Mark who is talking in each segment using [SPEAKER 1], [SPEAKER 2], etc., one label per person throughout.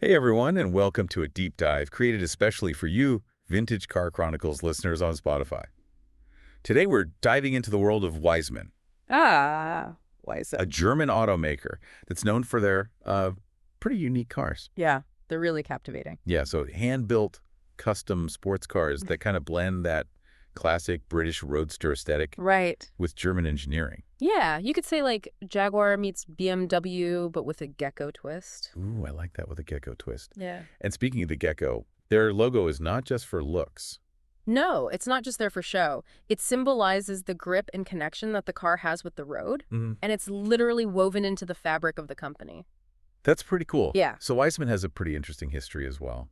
[SPEAKER 1] Hey everyone, and welcome to a deep dive created especially for you, Vintage Car Chronicles listeners on Spotify. Today we're diving into the world of Wiesmann,
[SPEAKER 2] Why is that?
[SPEAKER 1] a German automaker that's known for their pretty unique cars.
[SPEAKER 2] Yeah, they're really captivating.
[SPEAKER 1] Yeah, so hand-built custom sports cars that kind of blend that classic British roadster aesthetic
[SPEAKER 2] Right.
[SPEAKER 1] with German engineering.
[SPEAKER 2] Yeah, you could say like Jaguar meets BMW, but with a gecko twist.
[SPEAKER 1] Ooh, I like that with a gecko twist.
[SPEAKER 2] Yeah.
[SPEAKER 1] And speaking of the gecko, their logo is not just for looks.
[SPEAKER 2] No, it's not just there for show. It symbolizes the grip and connection that the car has with the road, and it's literally woven into the fabric of the company.
[SPEAKER 1] That's pretty cool.
[SPEAKER 2] Yeah.
[SPEAKER 1] So Wiesmann has a pretty interesting history as well.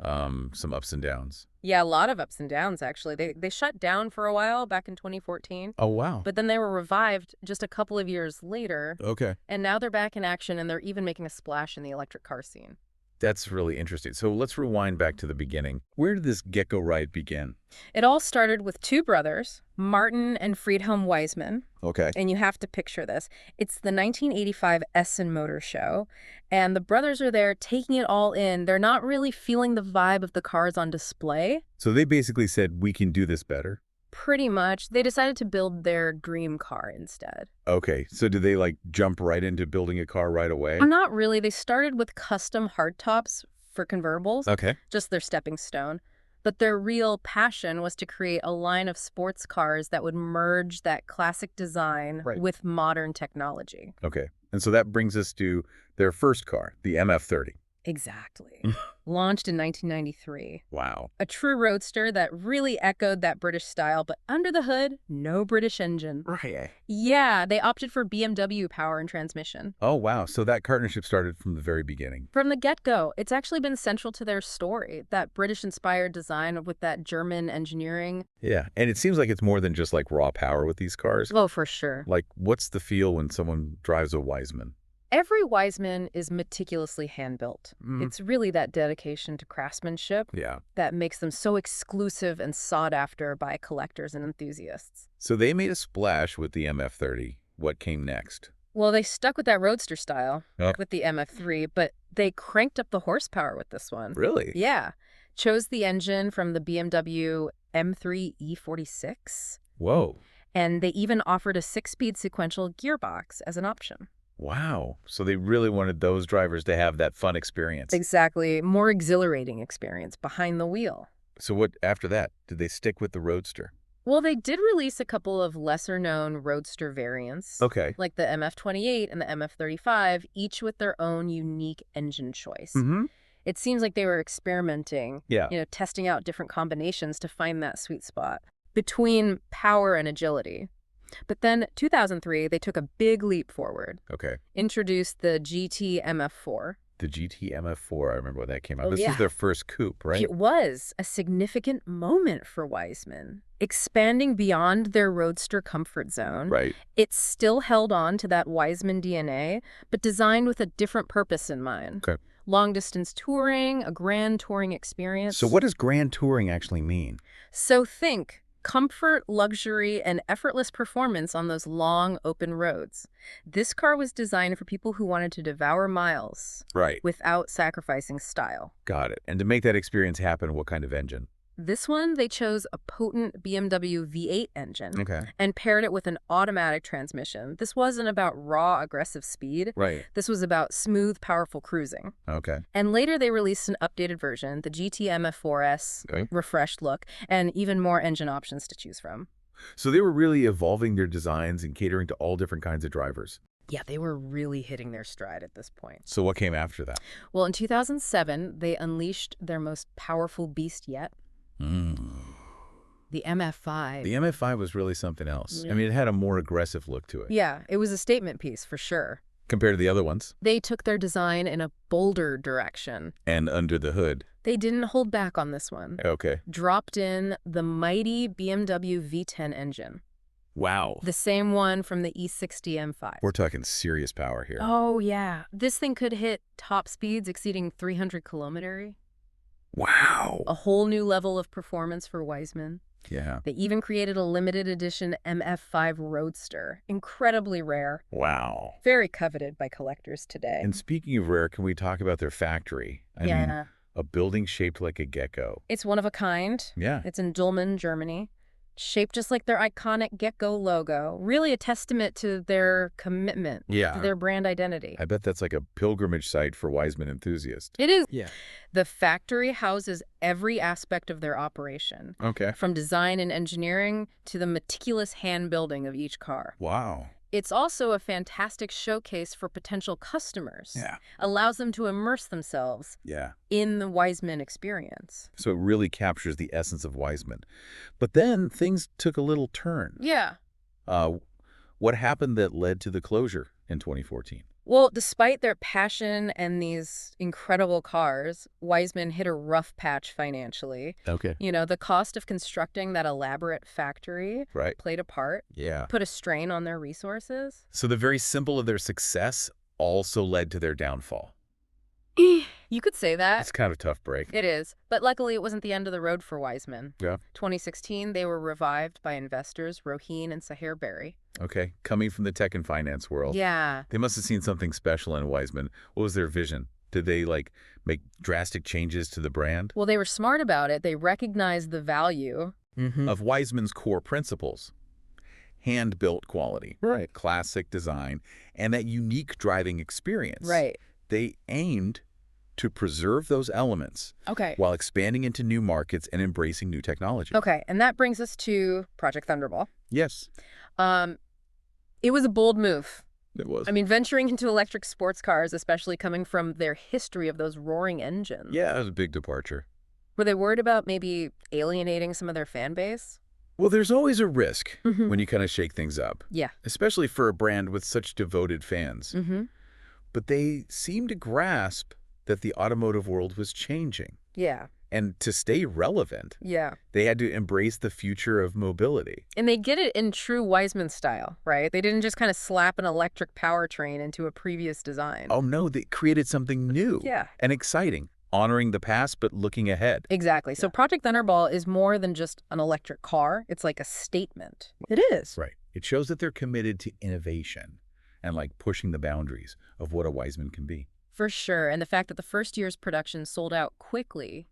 [SPEAKER 1] Some ups and downs.
[SPEAKER 2] Yeah, a lot of ups and downs, actually. They shut down for a while back in 2014,
[SPEAKER 1] Oh, wow.
[SPEAKER 2] but then they were revived just a couple of years later,
[SPEAKER 1] Okay.
[SPEAKER 2] and now they're back in action, and they're even making a splash in the electric car scene.
[SPEAKER 1] That's really interesting. So let's rewind back to the beginning. Where did this gecko ride begin?
[SPEAKER 2] It all started with two brothers, Martin and Friedhelm Wiesmann,
[SPEAKER 1] Okay.
[SPEAKER 2] and you have to picture this. It's the 1985 Essen Motor Show, and the brothers are there taking it all in. They're not really feeling the vibe of the cars on display.
[SPEAKER 1] So they basically said, we can do this better.
[SPEAKER 2] Pretty much. They decided to build their dream car instead.
[SPEAKER 1] Okay. So did they like jump right into building a car right away?
[SPEAKER 2] Not really. They started with custom hardtops for convertibles,
[SPEAKER 1] Okay.
[SPEAKER 2] just their stepping stone. But their real passion was to create a line of sports cars that would merge that classic design
[SPEAKER 1] Right.
[SPEAKER 2] with modern technology.
[SPEAKER 1] Okay. And so that brings us to their first car, the MF3.
[SPEAKER 2] Exactly. Launched in 1993.
[SPEAKER 1] Wow.
[SPEAKER 2] A true roadster that really echoed that British style, but under the hood, no British engine.
[SPEAKER 1] Right.
[SPEAKER 2] Yeah, they opted for BMW power and transmission.
[SPEAKER 1] Oh, wow. So that partnership started from the very beginning.
[SPEAKER 2] From the get-go, it's actually been central to their story, that British-inspired design with that German engineering.
[SPEAKER 1] Yeah. And it seems like it's more than just like raw power with these cars.
[SPEAKER 2] Oh, for sure.
[SPEAKER 1] Like, what's the feel when someone drives a Wiesmann?
[SPEAKER 2] Every Wiesmann is meticulously hand-built.
[SPEAKER 1] Mhm.
[SPEAKER 2] It's really that dedication to craftsmanship
[SPEAKER 1] Yeah.
[SPEAKER 2] that makes them so exclusive and sought after by collectors and enthusiasts.
[SPEAKER 1] So they made a splash with the MF30. What came next?
[SPEAKER 2] Well, they stuck with that roadster style
[SPEAKER 1] Oh.
[SPEAKER 2] with the MF3, but they cranked up the horsepower with this one.
[SPEAKER 1] Really?
[SPEAKER 2] Yeah. Chose the engine from the BMW M3 E46,
[SPEAKER 1] Whoa.
[SPEAKER 2] and they even offered a 6-speed sequential gearbox as an option.
[SPEAKER 1] Wow. So they really wanted those drivers to have that fun experience.
[SPEAKER 2] Exactly. More exhilarating experience behind the wheel.
[SPEAKER 1] So what after that? Did they stick with the Roadster?
[SPEAKER 2] Well, they did release a couple of lesser-known roadster variants,
[SPEAKER 1] Okay.
[SPEAKER 2] like the MF28 and the MF35, each with their own unique engine choice.
[SPEAKER 1] Mm-hmm.
[SPEAKER 2] It seems like they were experimenting,
[SPEAKER 1] Yeah.
[SPEAKER 2] testing out different combinations to find that sweet spot between power and agility. But then 2003, they took a big leap forward,
[SPEAKER 1] Okay.
[SPEAKER 2] introduced the GT MF4.
[SPEAKER 1] The GT MF4, I remember when that came out.
[SPEAKER 2] Oh,
[SPEAKER 1] This
[SPEAKER 2] yeah.
[SPEAKER 1] was their first coupe, right?
[SPEAKER 2] It was a significant moment for Wiesmann, expanding beyond their roadster comfort zone.
[SPEAKER 1] Right.
[SPEAKER 2] It still held on to that Wiesmann DNA, but designed with a different purpose in mind.
[SPEAKER 1] Okay.
[SPEAKER 2] Long-distance touring, a grand touring experience.
[SPEAKER 1] So what does grand touring actually mean?
[SPEAKER 2] So think comfort, luxury, and effortless performance on those long, open roads. This car was designed for people who wanted to devour miles
[SPEAKER 1] Right.
[SPEAKER 2] without sacrificing style.
[SPEAKER 1] Got it. And to make that experience happen, what kind of engine?
[SPEAKER 2] This one, they chose a potent BMW V8 engine
[SPEAKER 1] Okay.
[SPEAKER 2] and paired it with an automatic transmission. This wasn't about raw, aggressive speed.
[SPEAKER 1] Right.
[SPEAKER 2] This was about smooth, powerful cruising.
[SPEAKER 1] Okay.
[SPEAKER 2] And later they released an updated version, the GT MF4S,
[SPEAKER 1] Okay.
[SPEAKER 2] refreshed look, and even more engine options to choose from.
[SPEAKER 1] So they were really evolving their designs and catering to all different kinds of drivers.
[SPEAKER 2] Yeah, they were really hitting their stride at this point.
[SPEAKER 1] So what came after that?
[SPEAKER 2] Well, in 2007, they unleashed their most powerful beast yet, the MF5.
[SPEAKER 1] The MF5 was really something else.
[SPEAKER 2] Yeah.
[SPEAKER 1] I mean, it had a more aggressive look to it
[SPEAKER 2] Yeah, it was a statement piece for sure.
[SPEAKER 1] compared to the other ones.
[SPEAKER 2] They took their design in a bolder direction.
[SPEAKER 1] And under the hood.
[SPEAKER 2] They didn't hold back on this one.
[SPEAKER 1] Okay.
[SPEAKER 2] Dropped in the mighty BMW V10 engine,
[SPEAKER 1] Wow.
[SPEAKER 2] the same one from the E60 M5.
[SPEAKER 1] We're talking serious power here.
[SPEAKER 2] Oh, yeah. This thing could hit top speeds exceeding 300 kilometers.
[SPEAKER 1] Wow.
[SPEAKER 2] A whole new level of performance for Wiesmann.
[SPEAKER 1] Yeah.
[SPEAKER 2] They even created a limited edition MF3 Roadster. Incredibly rare.
[SPEAKER 1] Wow.
[SPEAKER 2] Very coveted by collectors today.
[SPEAKER 1] And speaking of rare, can we talk about their factory? I mean,
[SPEAKER 2] Yeah.
[SPEAKER 1] a building shaped like a gecko.
[SPEAKER 2] It's one of a kind.
[SPEAKER 1] Yeah.
[SPEAKER 2] It's in Dülmen, Germany. Shaped just like their iconic gecko logo. Really a testament to their commitment to their brand identity.
[SPEAKER 1] I bet that's like a pilgrimage site for Wiesmann enthusiasts.
[SPEAKER 2] It is.
[SPEAKER 3] Yeah.
[SPEAKER 2] The factory houses every aspect of their operation,
[SPEAKER 1] Okay.
[SPEAKER 2] from design and engineering to the meticulous hand building of each car.
[SPEAKER 1] Wow.
[SPEAKER 2] It's also a fantastic showcase for potential customers.
[SPEAKER 1] Yeah.
[SPEAKER 2] Allows them to immerse themselves
[SPEAKER 1] Yeah.
[SPEAKER 2] in the Wiesmann experience.
[SPEAKER 1] So it really captures the essence of Wiesmann. But then things took a little turn.
[SPEAKER 2] Yeah.
[SPEAKER 1] What happened that led to the closure in 2014?
[SPEAKER 2] Well, despite their passion and these incredible cars, Wiesmann hit a rough patch financially.
[SPEAKER 1] Okay.
[SPEAKER 2] You know, the cost of constructing that elaborate factory
[SPEAKER 1] Right.
[SPEAKER 2] played a part,
[SPEAKER 1] Yeah.
[SPEAKER 2] put a strain on their resources.
[SPEAKER 1] So the very symbol of their success also led to their downfall.
[SPEAKER 2] You could say that.
[SPEAKER 1] It's kind of a tough break.
[SPEAKER 2] It is. But luckily, it wasn't the end of the road for Wiesmann.
[SPEAKER 1] Yeah.
[SPEAKER 2] 2016, they were revived by investors Roheen and Sahir Berry.
[SPEAKER 1] Okay. Coming from the tech and finance world.
[SPEAKER 2] Yeah.
[SPEAKER 1] They must have seen something special in Wiesmann. What was their vision? Did they, make drastic changes to the brand?
[SPEAKER 2] Well, they were smart about it. They recognized the value.
[SPEAKER 1] Of Wiesmann's core principles. Hand-built quality.
[SPEAKER 3] Right.
[SPEAKER 1] Classic design. And that unique driving experience.
[SPEAKER 2] Right.
[SPEAKER 1] They aimed to preserve those elements
[SPEAKER 2] Okay.
[SPEAKER 1] while expanding into new markets and embracing new technology.
[SPEAKER 2] Okay. And that brings us to Project Thunderball.
[SPEAKER 1] Yes,
[SPEAKER 2] It was a bold move.
[SPEAKER 1] it was.
[SPEAKER 2] I mean, venturing into electric sports cars, especially coming from their history of those roaring engines.
[SPEAKER 1] Yeah, it was a big departure.
[SPEAKER 2] Were they worried about maybe alienating some of their fan base?
[SPEAKER 1] Well, there's always a risk
[SPEAKER 2] Mhm.
[SPEAKER 1] when you kind of shake things up,
[SPEAKER 2] Yeah.
[SPEAKER 1] especially for a brand with such devoted fans.
[SPEAKER 2] Mm-hmm.
[SPEAKER 1] But they seemed to grasp that the automotive world was changing.
[SPEAKER 2] Yeah.
[SPEAKER 1] And to stay relevant,
[SPEAKER 2] Yeah.
[SPEAKER 1] they had to embrace the future of mobility.
[SPEAKER 2] And they get it in true Wiesmann style, right? They didn't just kind of slap an electric powertrain into a previous design.
[SPEAKER 1] Oh, no, they created something new
[SPEAKER 2] Yeah.
[SPEAKER 1] and exciting, honoring the past but looking ahead.
[SPEAKER 2] Exactly. So Project Thunderball is more than just an electric car. It's like a statement. It is.
[SPEAKER 1] Right. It shows that they're committed to innovation and pushing the boundaries of what a Wiesmann can be.
[SPEAKER 2] For sure. And the fact that the first year's production sold out quickly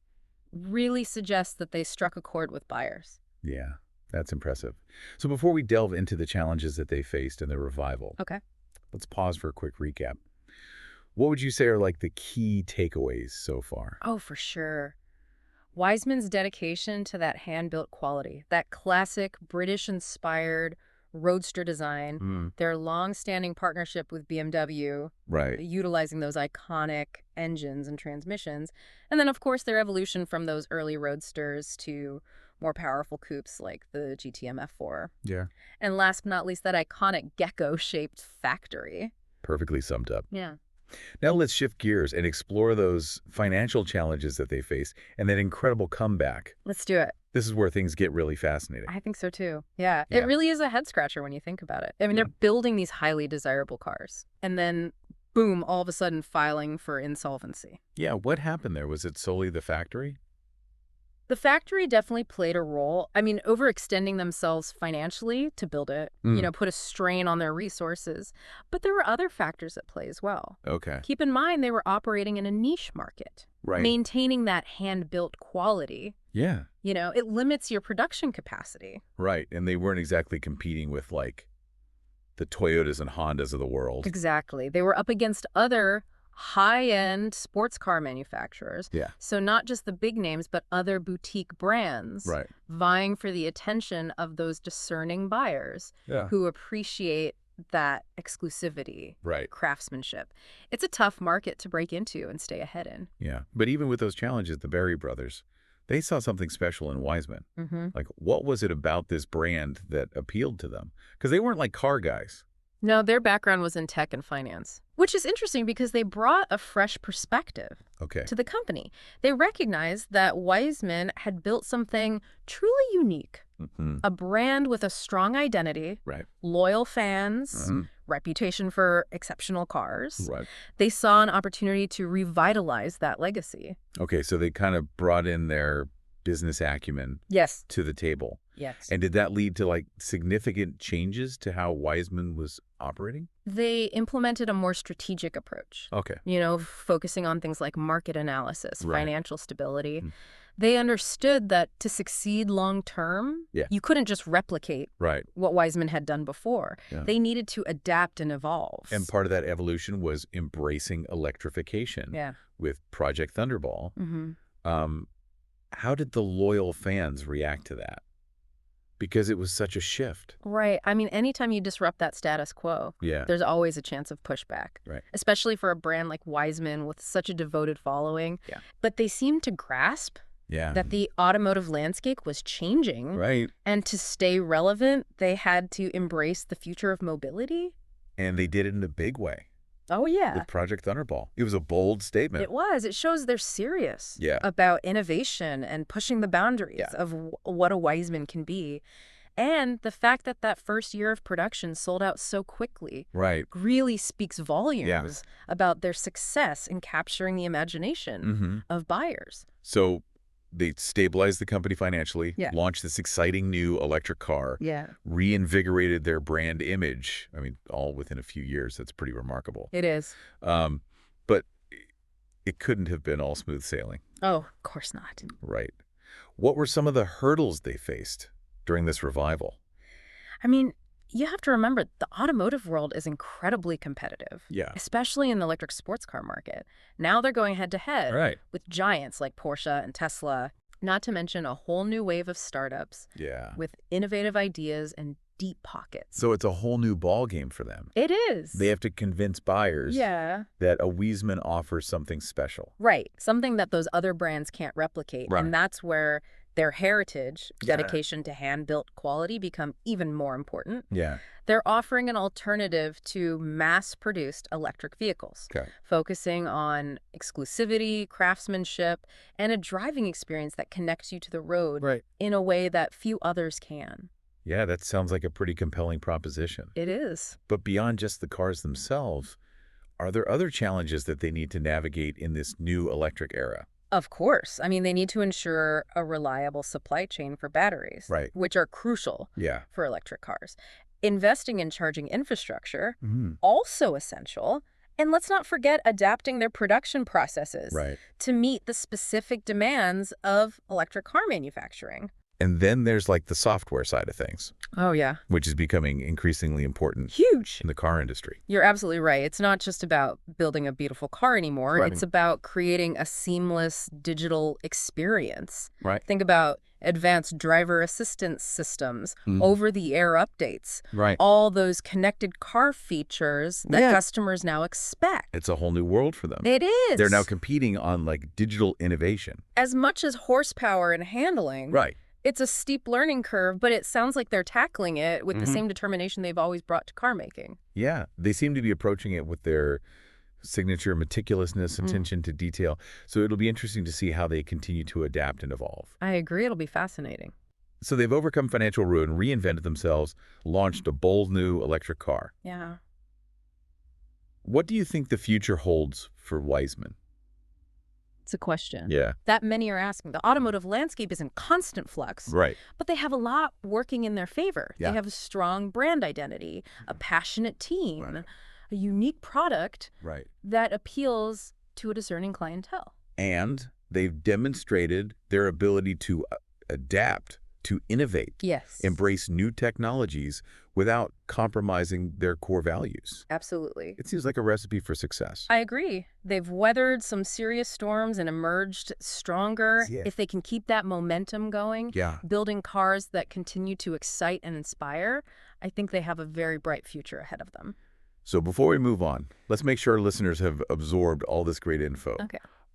[SPEAKER 2] really suggests that they struck a chord with buyers.
[SPEAKER 1] Yeah, that's impressive. So before we delve into the challenges that they faced in their revival,
[SPEAKER 2] Okay.
[SPEAKER 1] let's pause for a quick recap. What would you say are the key takeaways so far?
[SPEAKER 2] Oh, for sure. Wiesmann's dedication to that hand-built quality, that classic British-inspired roadster design, their long-standing partnership with BMW,
[SPEAKER 1] Right.
[SPEAKER 2] utilizing those iconic engines and transmissions, and then, of course, their evolution from those early roadsters to more powerful coupes like the GTM F4.
[SPEAKER 1] Yeah.
[SPEAKER 2] And last but not least, that iconic gecko-shaped factory.
[SPEAKER 1] Perfectly summed up.
[SPEAKER 2] Yeah.
[SPEAKER 1] Now let's shift gears and explore those financial challenges that they faced and that incredible comeback.
[SPEAKER 2] Let's do it.
[SPEAKER 1] This is where things get really fascinating.
[SPEAKER 2] I think so too. Yeah.
[SPEAKER 1] Yeah.
[SPEAKER 2] It really is a head scratcher when you think about it. I mean,
[SPEAKER 1] Yeah.
[SPEAKER 2] they're building these highly desirable cars and then boom, all of a sudden filing for insolvency.
[SPEAKER 1] Yeah, what happened there? Was it solely the factory?
[SPEAKER 2] The factory definitely played a role. I mean, overextending themselves financially to build it, put a strain on their resources. But there were other factors at play as well.
[SPEAKER 1] Okay.
[SPEAKER 2] Keep in mind, they were operating in a niche market.
[SPEAKER 1] Right.
[SPEAKER 2] Maintaining that hand-built quality,
[SPEAKER 1] Yeah.
[SPEAKER 2] it limits your production capacity.
[SPEAKER 1] Right. And they weren't exactly competing with the Toyotas and Hondas of the world.
[SPEAKER 2] Exactly. They were up against other high-end sports car manufacturers.
[SPEAKER 1] Yeah.
[SPEAKER 2] So not just the big names, but other boutique brands
[SPEAKER 1] Right.
[SPEAKER 2] vying for the attention of those discerning buyers
[SPEAKER 1] Yeah.
[SPEAKER 2] who appreciate that exclusivity,
[SPEAKER 1] Right.
[SPEAKER 2] craftsmanship. It's a tough market to break into and stay ahead in.
[SPEAKER 1] Yeah. But even with those challenges, the Berry brothers, they saw something special in Wiesmann.
[SPEAKER 2] Mm-hmm.
[SPEAKER 1] What was it about this brand that appealed to them? Because they weren't car guys.
[SPEAKER 2] No, their background was in tech and finance, which is interesting because they brought a fresh perspective
[SPEAKER 1] Okay.
[SPEAKER 2] to the company. They recognized that Wiesmann had built something truly unique, a brand with a strong identity,
[SPEAKER 1] Right.
[SPEAKER 2] loyal fans, reputation for exceptional cars.
[SPEAKER 1] Right.
[SPEAKER 2] They saw an opportunity to revitalize that legacy.
[SPEAKER 1] Okay, so they kind of brought in their business acumen
[SPEAKER 2] Yes.
[SPEAKER 1] to the table.
[SPEAKER 2] Yes.
[SPEAKER 1] And did that lead to like significant changes to how Wiesmann was operating?
[SPEAKER 2] They implemented a more strategic approach,
[SPEAKER 1] Okay.
[SPEAKER 2] focusing on things like market analysis,
[SPEAKER 1] Right.
[SPEAKER 2] financial stability.
[SPEAKER 1] Mm.
[SPEAKER 2] They understood that to succeed long term,
[SPEAKER 1] Yeah.
[SPEAKER 2] you couldn't just replicate
[SPEAKER 1] Right.
[SPEAKER 2] what Wiesmann had done before.
[SPEAKER 1] Yeah.
[SPEAKER 2] They needed to adapt and evolve.
[SPEAKER 1] And part of that evolution was embracing electrification with Project Thunderball.
[SPEAKER 2] Mm-hmm.
[SPEAKER 1] How did the loyal fans react to that? Because it was such a shift.
[SPEAKER 2] Right. I mean, anytime you disrupt that status quo, there's always a chance of pushback.
[SPEAKER 1] Right.
[SPEAKER 2] Especially for a brand like Wiesmann with such a devoted following.
[SPEAKER 1] Yeah.
[SPEAKER 2] But they seemed to grasp that the automotive landscape was changing.
[SPEAKER 1] Right.
[SPEAKER 2] And to stay relevant, they had to embrace the future of mobility.
[SPEAKER 1] And they did it in a big way.
[SPEAKER 2] Oh, yeah.
[SPEAKER 1] With Project Thunderball. It was a bold statement.
[SPEAKER 2] It was. It shows they're serious
[SPEAKER 1] Yeah.
[SPEAKER 2] about innovation and pushing the boundaries of what a Wiesmann can be. And the fact that that first year of production sold out so quickly really speaks volumes about their success in capturing the imagination of buyers.
[SPEAKER 1] So they stabilized the company financially, launched this exciting new electric car, reinvigorated their brand image. I mean, all within a few years. That's pretty remarkable.
[SPEAKER 2] It is.
[SPEAKER 1] But it couldn't have been all smooth sailing.
[SPEAKER 2] Oh, of course not.
[SPEAKER 1] Right. What were some of the hurdles they faced during this revival?
[SPEAKER 2] I mean, you have to remember the automotive world is incredibly competitive, especially in the electric sports car market. Now they're going head to head with giants like Porsche and Tesla, not to mention a whole new wave of startups with innovative ideas and deep pockets.
[SPEAKER 1] So it's a whole new ball game for them.
[SPEAKER 2] It is.
[SPEAKER 1] They have to convince buyers that a Wiesmann offers something special.
[SPEAKER 2] Right. Something that those other brands can't replicate. And that's where their heritage, dedication to hand-built quality become even more important. They're offering an alternative to mass-produced electric vehicles, focusing on exclusivity, craftsmanship, and a driving experience that connects you to the road in a way that few others can.
[SPEAKER 1] Yeah, that sounds like a pretty compelling proposition.
[SPEAKER 2] It is.
[SPEAKER 1] But beyond just the cars themselves, are there other challenges that they need to navigate in this new electric era?
[SPEAKER 2] Of course. I mean, they need to ensure a reliable supply chain for batteries, which are crucial for electric cars. Investing in charging infrastructure, also essential. And let's not forget adapting their production processes to meet the specific demands of electric car manufacturing.
[SPEAKER 1] And then there's like the software side of things.
[SPEAKER 2] Oh, yeah.
[SPEAKER 1] Which is becoming increasingly important.
[SPEAKER 2] Huge.
[SPEAKER 1] In the car industry.
[SPEAKER 2] You're absolutely right. It's not just about building a beautiful car anymore. It's about creating a seamless digital experience. Think about advanced driver assistance systems, over-the-air updates, all those connected car features that customers now expect.
[SPEAKER 1] It's a whole new world for them.
[SPEAKER 2] It is.
[SPEAKER 1] They're now competing on like digital innovation.
[SPEAKER 2] As much as horsepower and handling. It's a steep learning curve, but it sounds like they're tackling it with the same determination they've always brought to car making.
[SPEAKER 1] Yeah, they seem to be approaching it with their signature meticulousness, attention to detail. So it'll be interesting to see how they continue to adapt and evolve.
[SPEAKER 2] I agree. It'll be fascinating.
[SPEAKER 1] So they've overcome financial ruin, reinvented themselves, launched a bold new electric car.
[SPEAKER 2] Yeah.
[SPEAKER 1] What do you think the future holds for Wiesmann?
[SPEAKER 2] It's a question.
[SPEAKER 1] Yeah.
[SPEAKER 2] That many are asking. The automotive landscape is in constant flux. But they have a lot working in their favor. They have a strong brand identity, a passionate team, a unique product that appeals to a discerning clientele.
[SPEAKER 1] And they've demonstrated their ability to adapt, to innovate, embrace new technologies without compromising their core values.
[SPEAKER 2] Absolutely.
[SPEAKER 1] It seems like a recipe for success.
[SPEAKER 2] I agree. They've weathered some serious storms and emerged stronger. If they can keep that momentum going, building cars that continue to excite and inspire, I think they have a very bright future ahead of them.
[SPEAKER 1] So before we move on, let's make sure our listeners have absorbed all this great info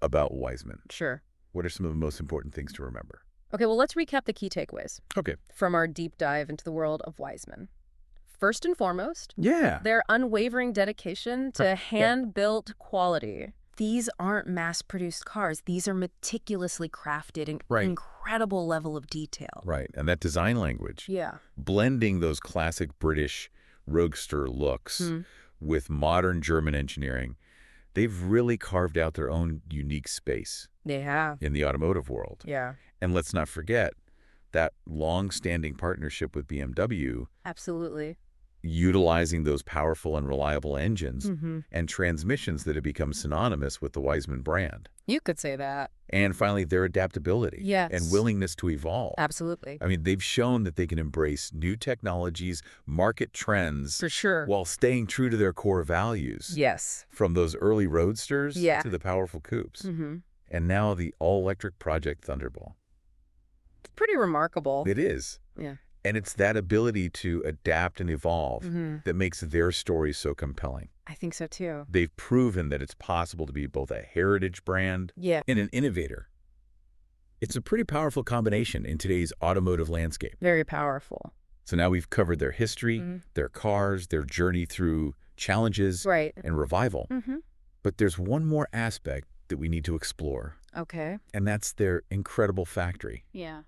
[SPEAKER 1] about Wiesmann.
[SPEAKER 2] Sure.
[SPEAKER 1] What are some of the most important things to remember?
[SPEAKER 2] Okay, well, let's recap the key takeaways from our deep dive into the world of Wiesmann. First and foremost, their unwavering dedication to hand-built quality. These aren't mass-produced cars. These are meticulously crafted in incredible level of detail.
[SPEAKER 1] And that design language. Blending those classic British roadster looks with modern German engineering. They've really carved out their own unique space.
[SPEAKER 2] They have.
[SPEAKER 1] In the automotive world.
[SPEAKER 2] Yeah.
[SPEAKER 1] And let's not forget that long-standing partnership with BMW.
[SPEAKER 2] Absolutely.
[SPEAKER 1] Utilizing those powerful and reliable engines and transmissions that have become synonymous with the Wiesmann brand.
[SPEAKER 2] You could say that.
[SPEAKER 1] And finally, their adaptability and willingness to evolve.
[SPEAKER 2] Absolutely.
[SPEAKER 1] I mean, they've shown that they can embrace new technologies, market trends.
[SPEAKER 2] For sure.
[SPEAKER 1] While staying true to their core values.
[SPEAKER 2] Yes.
[SPEAKER 1] From those early Roadsters to the powerful coupes. And now the all-electric Project Thunderball.
[SPEAKER 2] It's pretty remarkable.
[SPEAKER 1] It is.
[SPEAKER 2] Yeah.
[SPEAKER 1] And it's that ability to adapt and evolve that makes their story so compelling.
[SPEAKER 2] I think so, too.
[SPEAKER 1] They've proven that it's possible to be both a heritage brand and an innovator. It's a pretty powerful combination in today's automotive landscape.
[SPEAKER 2] Very powerful.
[SPEAKER 1] So now we've covered their history, their cars, their journey through challenges and revival. But there's one more aspect that we need to explore.
[SPEAKER 2] Okay.
[SPEAKER 1] And that's their incredible factory.
[SPEAKER 2] Yeah.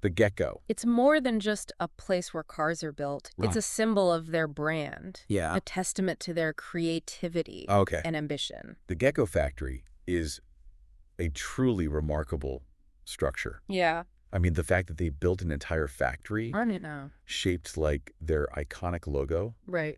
[SPEAKER 1] The Gecko.
[SPEAKER 2] It's more than just a place where cars are built. Right. It's a symbol of their brand.
[SPEAKER 1] Yeah.
[SPEAKER 2] A testament to their creativity and ambition.
[SPEAKER 1] The Gecko factory is a truly remarkable structure.
[SPEAKER 2] Yeah.
[SPEAKER 1] I mean, the fact that they built an entire factory shaped like their iconic logo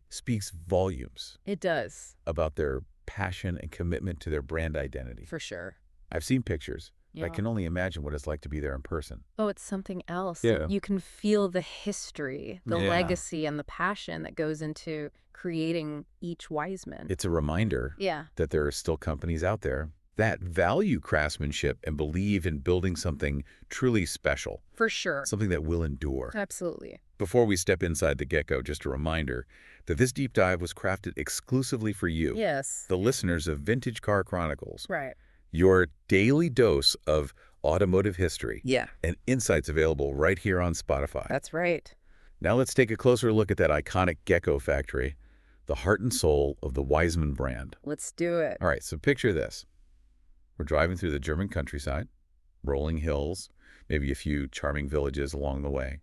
[SPEAKER 1] speaks volumes.
[SPEAKER 2] It does.
[SPEAKER 1] About their passion and commitment to their brand identity.
[SPEAKER 2] For sure.
[SPEAKER 1] I've seen pictures. Yeah. I can only imagine what it's like to be there in person.
[SPEAKER 2] Oh, it's something else.
[SPEAKER 1] Yeah.
[SPEAKER 2] You can feel the history, the legacy, and the passion that goes into creating each Wiesmann.
[SPEAKER 1] It's a reminder that there are still companies out there that value craftsmanship and believe in building something truly special.
[SPEAKER 2] For sure.
[SPEAKER 1] Something that will endure.
[SPEAKER 2] Absolutely.
[SPEAKER 1] Before we step inside the Gecko, just a reminder that this deep dive was crafted exclusively for you.
[SPEAKER 2] Yes.
[SPEAKER 1] The listeners of Vintage Car Chronicles.
[SPEAKER 2] Right.
[SPEAKER 1] Your daily dose of automotive history.
[SPEAKER 2] Yeah.
[SPEAKER 1] And insights available right here on Spotify.
[SPEAKER 2] That's right.
[SPEAKER 1] Now let's take a closer look at that iconic Gecko factory, the heart and soul of the Wiesmann brand.
[SPEAKER 2] Let's do it.
[SPEAKER 1] All right, so picture this. We're driving through the German countryside, rolling hills, maybe a few charming villages along the way.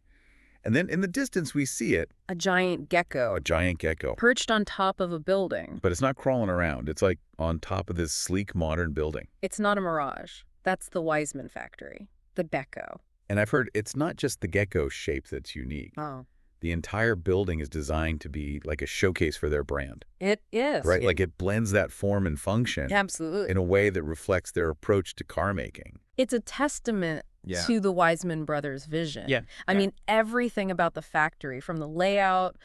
[SPEAKER 1] And then in the distance, we see it.
[SPEAKER 2] A giant gecko.
[SPEAKER 1] A giant gecko.
[SPEAKER 2] Perched on top of a building.
[SPEAKER 1] But it's not crawling around. It's like on top of this sleek, modern building.
[SPEAKER 2] It's not a mirage. That's the Wiesmann factory. The gecko.
[SPEAKER 1] And I've heard it's not just the gecko shape that's unique.
[SPEAKER 2] Oh.
[SPEAKER 1] The entire building is designed to be like a showcase for their brand.
[SPEAKER 2] It is.
[SPEAKER 1] Right? Like it blends that form and function.
[SPEAKER 2] Absolutely.
[SPEAKER 1] In a way that reflects their approach to car making.
[SPEAKER 2] It's a testament to the Wiesmann brothers' vision.
[SPEAKER 1] Yeah.
[SPEAKER 2] I mean, everything about the factory, from the layout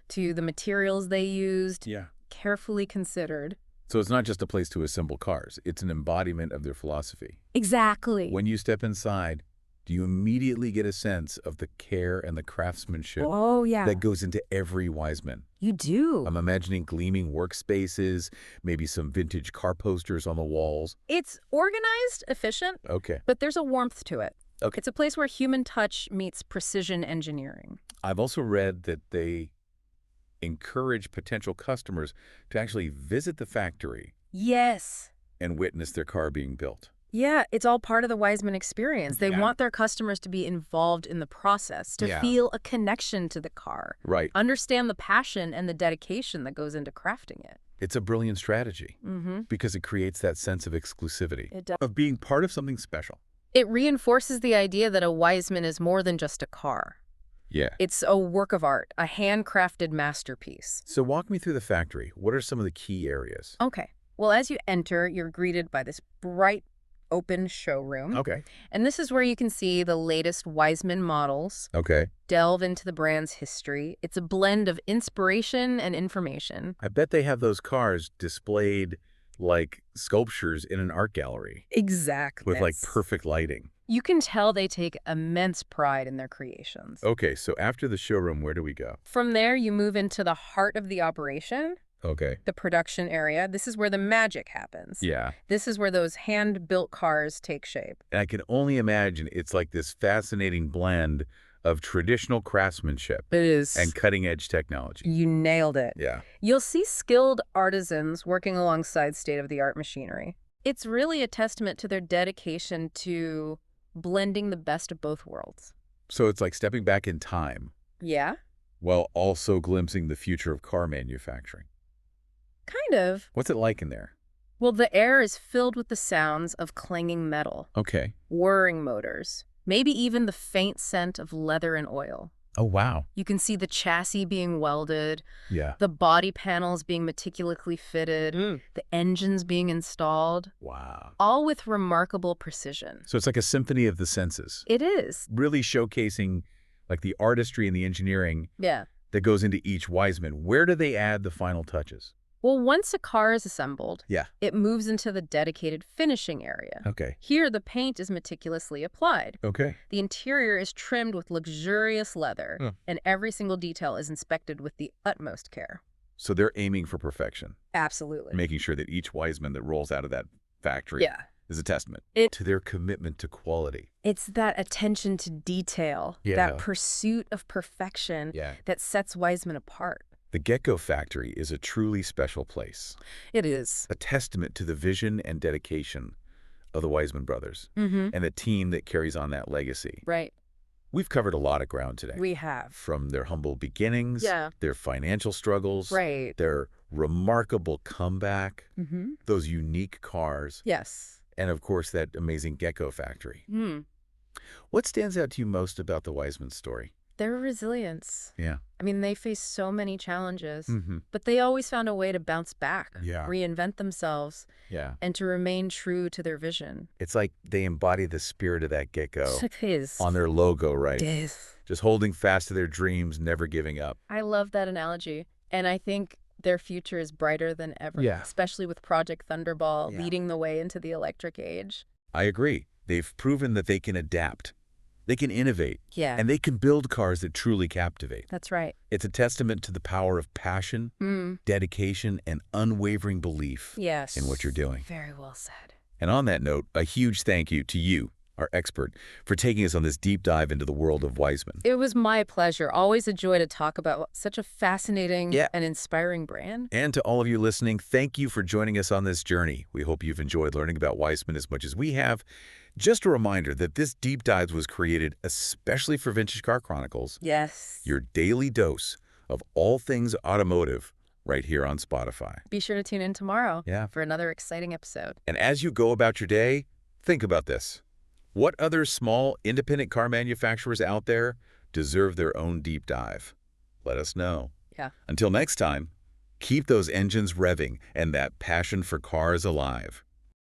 [SPEAKER 2] to the materials they used, carefully considered.
[SPEAKER 1] So it's not just a place to assemble cars. It's an embodiment of their philosophy.
[SPEAKER 2] Exactly.
[SPEAKER 1] When you step inside, do you immediately get a sense of the care and the craftsmanship that goes into every Wiesmann?
[SPEAKER 2] You do.
[SPEAKER 1] I'm imagining gleaming workspaces, maybe some vintage car posters on the walls.
[SPEAKER 2] It's organized, efficient, but there's a warmth to it. It's a place where human touch meets precision engineering.
[SPEAKER 1] I've also read that they encourage potential customers to actually visit the factory.
[SPEAKER 2] Yes.
[SPEAKER 1] And witness their car being built.
[SPEAKER 2] Yeah, it's all part of the Wiesmann experience. They want their customers to be involved in the process, to feel a connection to the car.
[SPEAKER 1] Right.
[SPEAKER 2] Understand the passion and the dedication that goes into crafting it.
[SPEAKER 1] It's a brilliant strategy because it creates that sense of exclusivity, of being part of something special.
[SPEAKER 2] It reinforces the idea that a Wiesmann is more than just a car.
[SPEAKER 1] Yeah.
[SPEAKER 2] It's a work of art, a handcrafted masterpiece.
[SPEAKER 1] So walk me through the factory. What are some of the key areas?
[SPEAKER 2] Okay. Well, as you enter, you're greeted by this bright, open showroom. And this is where you can see the latest Wiesmann models. Delve into the brand's history. It's a blend of inspiration and information.
[SPEAKER 1] I bet they have those cars displayed like sculptures in an art gallery.
[SPEAKER 2] Exactly.
[SPEAKER 1] With like perfect lighting.
[SPEAKER 2] You can tell they take immense pride in their creations.
[SPEAKER 1] Okay, so after the showroom, where do we go?
[SPEAKER 2] From there, you move into the heart of the operation. The production area. This is where the magic happens.
[SPEAKER 1] Yeah.
[SPEAKER 2] This is where those hand-built cars take shape.
[SPEAKER 1] And I can only imagine it's like this fascinating blend of traditional craftsmanship.
[SPEAKER 2] It is.
[SPEAKER 1] And cutting-edge technology.
[SPEAKER 2] You nailed it.
[SPEAKER 1] Yeah.
[SPEAKER 2] You'll see skilled artisans working alongside state-of-the-art machinery. It's really a testament to their dedication to blending the best of both worlds.
[SPEAKER 1] So it's like stepping back in time.
[SPEAKER 2] Yeah.
[SPEAKER 1] While also glimpsing the future of car manufacturing.
[SPEAKER 2] Kind of.
[SPEAKER 1] What's it like in there?
[SPEAKER 2] Well, the air is filled with the sounds of clanging metal,
[SPEAKER 1] Okay.
[SPEAKER 2] whirring motors, maybe even the faint scent of leather and oil.
[SPEAKER 1] Oh, wow.
[SPEAKER 2] You can see the chassis being welded,
[SPEAKER 1] Yeah.
[SPEAKER 2] the body panels being meticulously fitted, the engines being installed.
[SPEAKER 1] Wow.
[SPEAKER 2] All with remarkable precision.
[SPEAKER 1] So it's like a symphony of the senses.
[SPEAKER 2] It is.
[SPEAKER 1] Really showcasing like the artistry and the engineering that goes into each Wiesmann. Where do they add the final touches?
[SPEAKER 2] Well, once a car is assembled,
[SPEAKER 1] Yeah.
[SPEAKER 2] it moves into the dedicated finishing area.
[SPEAKER 1] Okay.
[SPEAKER 2] Here, the paint is meticulously applied.
[SPEAKER 1] Okay.
[SPEAKER 2] The interior is trimmed with luxurious leather, and every single detail is inspected with the utmost care.
[SPEAKER 1] So they're aiming for perfection.
[SPEAKER 2] Absolutely.
[SPEAKER 1] Making sure that each Wiesmann that rolls out of that factory is a testament to their commitment to quality.
[SPEAKER 2] It's that attention to detail, that pursuit of perfection that sets Wiesmann apart.
[SPEAKER 1] The Gecko factory is a truly special place.
[SPEAKER 2] It is.
[SPEAKER 1] A testament to the vision and dedication of the Wiesmann brothers and the team that carries on that legacy.
[SPEAKER 2] Right.
[SPEAKER 1] We've covered a lot of ground today.
[SPEAKER 2] We have.
[SPEAKER 1] From their humble beginnings, their financial struggles, their remarkable comeback, those unique cars, and of course that amazing Gecko factory. What stands out to you most about the Wiesmann story?
[SPEAKER 2] Their resilience.
[SPEAKER 1] Yeah.
[SPEAKER 2] I mean, they faced so many challenges, but they always found a way to bounce back, reinvent themselves, and to remain true to their vision.
[SPEAKER 1] It's like they embody the spirit of that Gecko
[SPEAKER 2] It is.
[SPEAKER 1] on their logo, right?
[SPEAKER 2] It is.
[SPEAKER 1] Just holding fast to their dreams, never giving up.
[SPEAKER 2] I love that analogy, and I think their future is brighter than ever, especially with Project Thunderball leading the way into the electric age.
[SPEAKER 1] I agree. They've proven that they can adapt. They can innovate, and they can build cars that truly captivate.
[SPEAKER 2] That's right.
[SPEAKER 1] It's a testament to the power of passion, dedication, and unwavering belief in what you're doing.
[SPEAKER 2] Very well said.
[SPEAKER 1] And on that note, a huge thank you to you, our expert, for taking us on this deep dive into the world of Wiesmann.
[SPEAKER 2] It was my pleasure. Always a joy to talk about such a fascinating and inspiring brand.
[SPEAKER 1] And to all of you listening, thank you for joining us on this journey. We hope you've enjoyed learning about Wiesmann as much as we have. Just a reminder that this deep dive was created especially for Vintage Car Chronicles.
[SPEAKER 2] Yes.
[SPEAKER 1] Your daily dose of all things automotive right here on Spotify.
[SPEAKER 2] Be sure to tune in tomorrow for another exciting episode.
[SPEAKER 1] And as you go about your day, think about this. What other small independent car manufacturers out there deserve their own deep dive? Let us know. Until next time, keep those engines revving and that passion for cars alive.